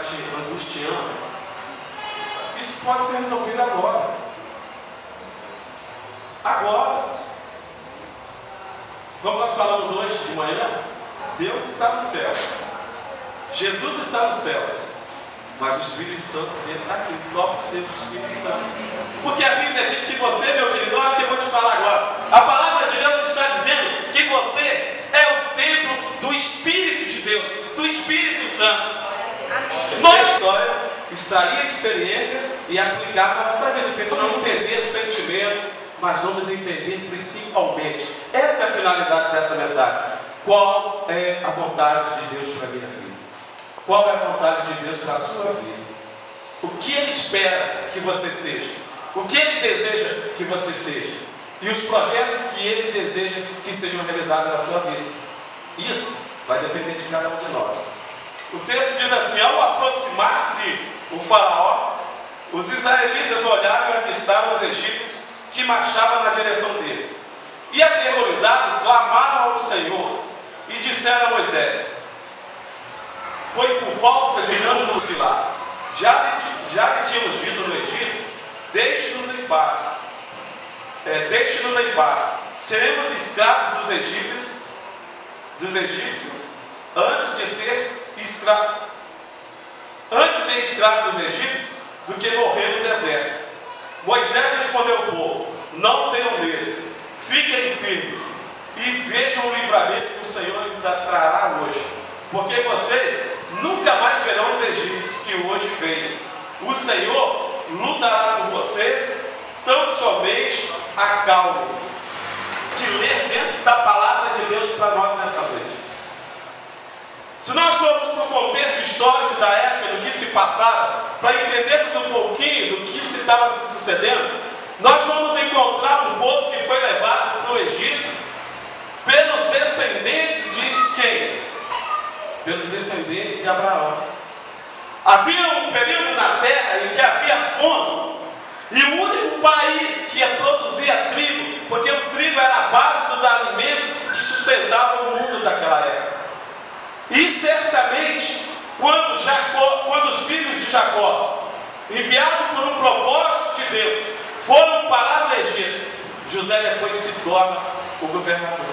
te angustiando, isso pode ser resolvido agora. Agora. Como nós falamos hoje de manhã, Deus está nos céus. Jesus está nos céus. Mas o Espírito Santo dele está aqui, o próprio Deus, o Espírito Santo. Porque a Bíblia diz que você, meu querido, olha o que eu vou te falar agora. A palavra de Deus está dizendo que você é o templo do Espírito de Deus, do Espírito Santo. Nossa história, extrair a experiência e aplicar na nossa vida. Porque senão não entender sentimentos, mas vamos entender principalmente. Essa é a finalidade dessa mensagem. Qual é a vontade de Deus para a minha vida? Qual é a vontade de Deus para a sua vida? O que Ele espera que você seja? O que Ele deseja que você seja? E os projetos que Ele deseja que sejam realizados na sua vida. Isso vai depender de cada um de nós. O texto diz assim: ao aproximar-se o faraó, os israelitas olharam e avistaram os egípcios que marchavam na direção deles. E aterrorizados, clamaram ao Senhor e disseram a Moisés: foi por falta de não nos filar. Já lhe tínhamos dito no Egito: deixe-nos em paz. Deixe-nos em paz. Seremos escravos dos egípcios, antes de ser escravos dos egípcios, do que morrer no deserto. Moisés respondeu ao povo: não tenham medo, fiquem firmes e vejam o livramento que o Senhor lhes trará hoje, porque vocês nunca mais verão os egípcios que hoje veem. O Senhor lutará por vocês, tão somente acalmem-se. De ler dentro da palavra de Deus para nós nessa noite. Se nós formos para o contexto histórico da época, do que se passava, para entendermos um pouquinho do que se estava se sucedendo, nós vamos encontrar um povo que foi levado para o Egito pelos descendentes de quem? Pelos descendentes de Abraão. Havia um período na terra em que havia fome, e o único país que produzia trigo, porque o trigo era a base dos alimentos que sustentavam o mundo daquela época. E certamente, quando os filhos de Jacó, enviados por um propósito de Deus, foram parar no Egito, José depois se torna o governador,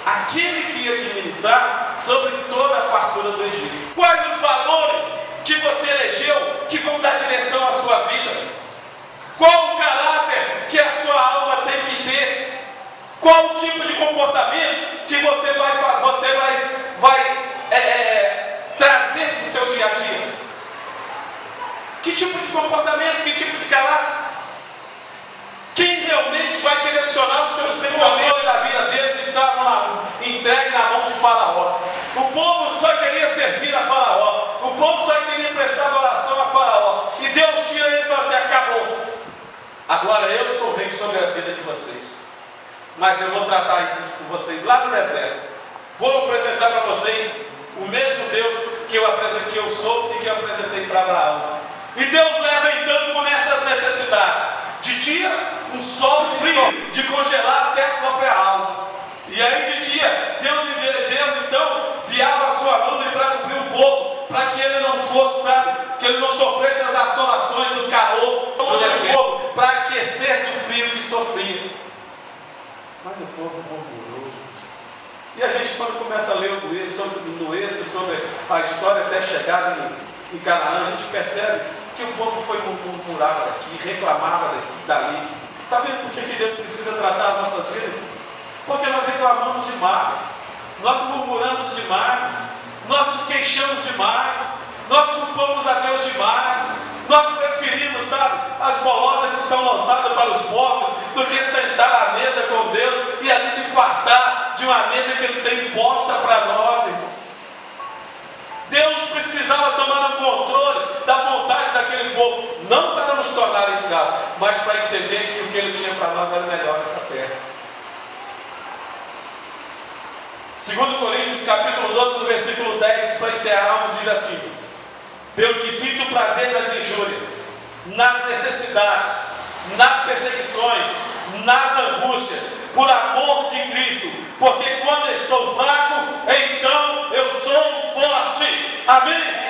aquele que ia administrar sobre toda a fartura do Egito. Quais os valores que você elegeu que vão dar direção à sua vida? Qual o caráter que a sua alma tem que ter? Qual o tipo de comportamento que você vai trazer para o seu dia a dia? Que tipo de comportamento, que tipo de caráter? Quem realmente vai direcionar os seus pensamentos da vida deles estavam lá, entregue na mão de Faraó. O povo só queria servir a Faraó. O povo só queria prestar adoração a Faraó. E Deus tira ele e fala assim: acabou. Agora eu sou rei sobre a vida de vocês. Mas eu vou tratar isso com vocês lá no deserto. Vou apresentar para vocês o mesmo Deus que eu sou e que eu apresentei para Abraão. E Deus leva então com essas necessidades. De dia, um sol frio, de congelar até a própria alma. E aí de dia, Deus então enviava a sua nuvem para cobrir o povo, para que ele não fosse, que ele não sofresse as assolações do calor do deserto, para aquecer do frio que sofria. Mas o povo murmurou. E a gente, quando começa a ler no Êxodo sobre a história até chegar em Canaã, a gente percebe que o povo foi murmurado daqui, reclamava dali. Está vendo por que Deus precisa tratar as nossas vidas? Porque nós reclamamos demais, nós murmuramos demais, nós nos queixamos demais, nós culpamos a Deus demais, nós preferimos, as bolotas que são lançadas para os porcos, do que sentar à mesa com Deus e ali se fartar de uma mesa que Ele tem imposta para nós, irmãos. Deus precisava tomar o controle da vontade daquele povo, não para nos tornar escravos, mas para entender que o que Ele tinha para nós era melhor nessa terra. 2 Coríntios, capítulo 12, no versículo 10, para encerrarmos, diz assim: pelo que sinto prazer nas injúrias, nas necessidades, nas perseguições, nas angústias, por amor de Cristo, porque quando estou fraco, então eu sou forte. Amém?